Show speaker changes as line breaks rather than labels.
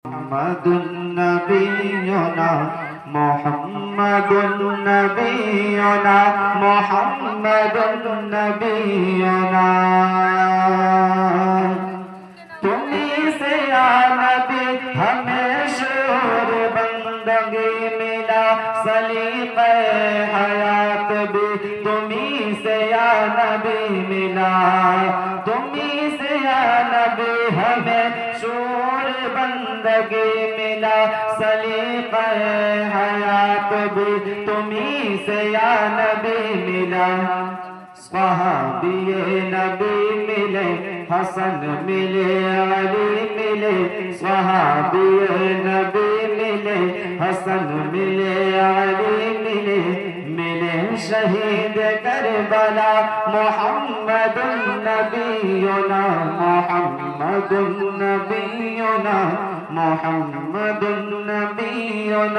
মুহাম্মাদুন নবিয়ুনা মুহাম্মাদুন নবিয়ুনা মুহাম্মাদুন নবিয়ুনা তুমি से या नबी हमें शोर बंदगी मिला सलीक़े हयात भी तुम्हीं से या नबी मिला तुम्हीं से या नबी हमें शोर बंदगी मिला सलीक़े हयात भी तुम्हीं से या नबी मिला सहाबिये नबी मिले हसन मिले अली मिले सहाबिये नबी मिले हसन मिले अली मिले मिले शहीद करबला मुहम्मदुन नबियुना मुहम्मदुन नबियुना मुहम्मदुन नबियुना।